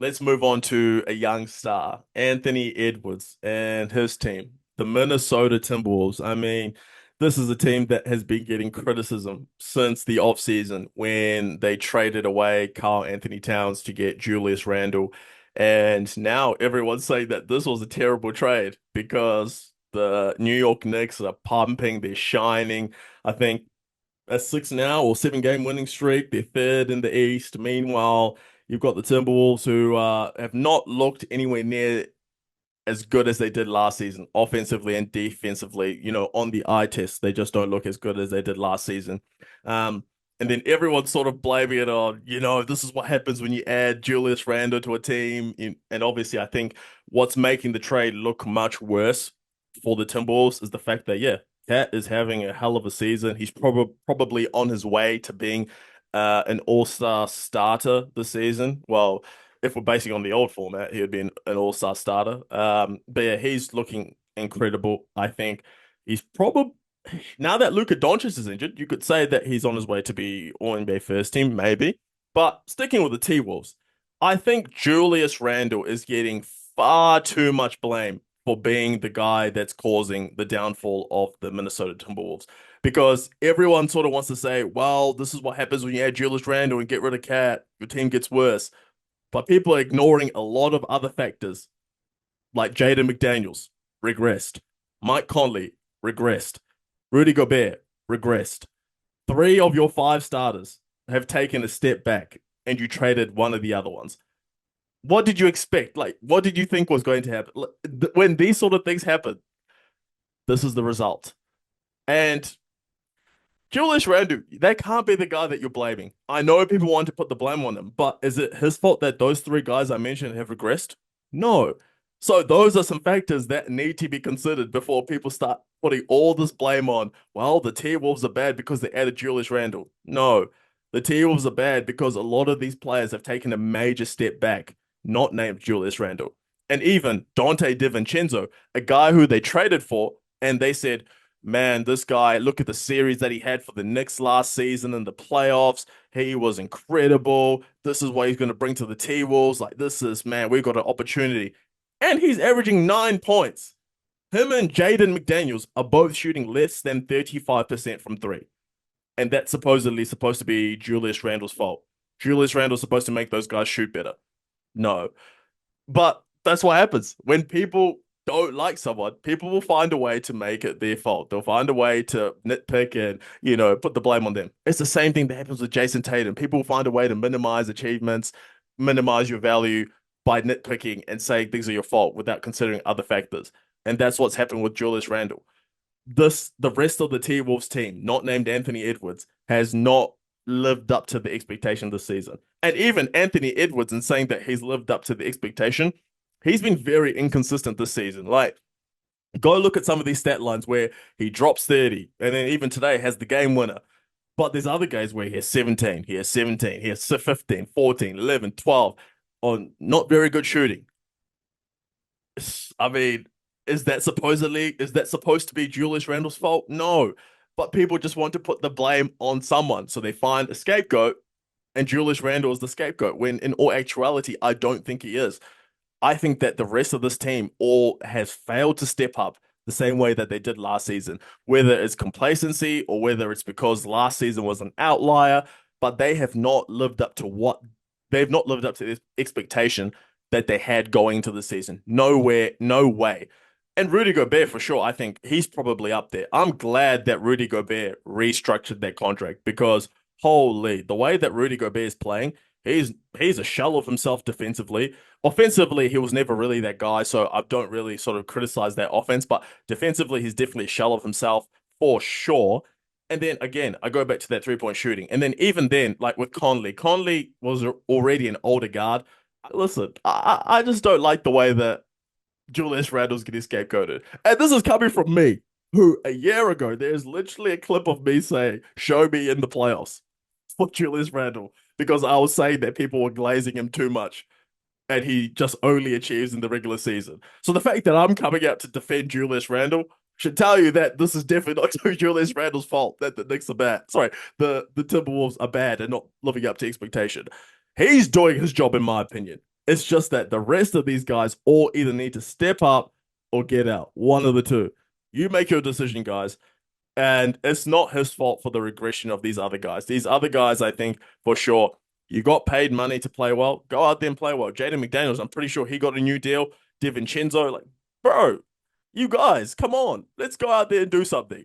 let's move on to a young star, Anthony Edwards and his team, the Minnesota Timberwolves. I mean, this is a team that has been getting criticism since the offseason when they traded away Karl-Anthony Towns to get Julius Randle. And now everyone's saying that this was a terrible trade because the New York Knicks are pumping, they're shining. I think a six now or 7 game winning streak. They're third in the East. Meanwhile, you've got the Timberwolves who have not looked anywhere near as good as they did last season, offensively and defensively. On the eye test, they just don't look as good as they did last season. Um, and then everyone's sort of blaming it on, this is what happens when you add Julius Randle to a team. And obviously, I think what's making the trade look much worse for the Timberwolves is the fact that, yeah, Cat is having a hell of a season. He's probably on his way to being an all-star starter this season. Well, if we're basing on the old format, he would be an all-star starter. But yeah, he's looking incredible. I think he's probably now that Luka Doncic is injured, you could say that he's on his way to be All-NBA first team, maybe. But sticking with the T-Wolves, I think Julius Randle is getting far too much blame for being the guy that's causing the downfall of the Minnesota Timberwolves. Because everyone sort of wants to say, well, this is what happens when you add Julius Randle and get rid of Cat. Your team gets worse. But people are ignoring a lot of other factors, like Jaden McDaniels, regressed. Mike Conley, regressed. Rudy Gobert, regressed. Three of your five starters have taken a step back, and you traded one of the other ones. What did you expect? Like, what did you think was going to happen? When these sort of things happen, this is the result. And Julius Randle, that can't be the guy that you're blaming. I know people want to put the blame on him, but is it his fault that those three guys I mentioned have regressed? No. So those are some factors that need to be considered before people start putting all this blame on, well, the T-Wolves are bad because they added Julius Randle. No, the T-Wolves are bad because a lot of these players have taken a major step back, not named Julius Randle. And even Dante DiVincenzo, a guy who they traded for, and they said, man, this guy, look at the series that he had for the Knicks last season in the playoffs. He was incredible. This is what he's going to bring to the T-Wolves. Like, this is, man, we've got an opportunity. And he's averaging 9 points. Him and Jaden McDaniels are both shooting less than 35% from three. And that's supposedly supposed to be Julius Randle's fault. Julius Randle's supposed to make those guys shoot better. No. But that's what happens. When people don't like someone, people will find a way to make it their fault. They'll find a way to nitpick and, put the blame on them. It's the same thing that happens with Jason Tatum. People will find a way to minimize achievements, minimize your value by nitpicking and saying things are your fault without considering other factors. And that's what's happened with Julius Randle. The rest of the T-Wolves team, not named Anthony Edwards, has not lived up to the expectation this season. And even Anthony Edwards, in saying that he's lived up to the expectation, he's been very inconsistent this season. Like, go look at some of these stat lines where he drops 30 and then even today has the game winner. But there's other guys where he has 17, he has 17, he has 15, 14, 11, 12 on not very good shooting. I mean, is that supposed to be Julius Randle's fault? No. But people just want to put the blame on someone. So they find a scapegoat, and Julius Randle is the scapegoat, when in all actuality, I don't think he is. I think that the rest of this team all has failed to step up the same way that they did last season, whether it's complacency or whether it's because last season was an outlier, but they've not lived up to the expectation that they had going into the season. Nowhere, no way. And Rudy Gobert, for sure, I think he's probably up there. I'm glad that Rudy Gobert restructured that contract because, holy, the way that Rudy Gobert is playing, he's a shell of himself defensively. Offensively, he was never really that guy, so I don't really sort of criticize that offense. But defensively, he's definitely a shell of himself for sure. And then again, I go back to that 3-point shooting. And then even then, like with Conley was already an older guard. Listen, I just don't like the way that Julius Randle's getting scapegoated. And this is coming from me, who a year ago, there's literally a clip of me saying, show me in the playoffs for Julius Randle, because I was saying that people were glazing him too much and he just only achieves in the regular season. So the fact that I'm coming out to defend Julius Randle should tell you that this is definitely not Julius Randle's fault that the Knicks are bad. Sorry, the Timberwolves are bad and not living up to expectation. He's doing his job, in my opinion. It's just that the rest of these guys all either need to step up or get out. One of the two. You make your decision, guys. And it's not his fault for the regression of these other guys. These other guys, I think, for sure, you got paid money to play well. Go out there and play well. Jaden McDaniels, I'm pretty sure he got a new deal. DiVincenzo, like, bro, you guys, come on. Let's go out there and do something.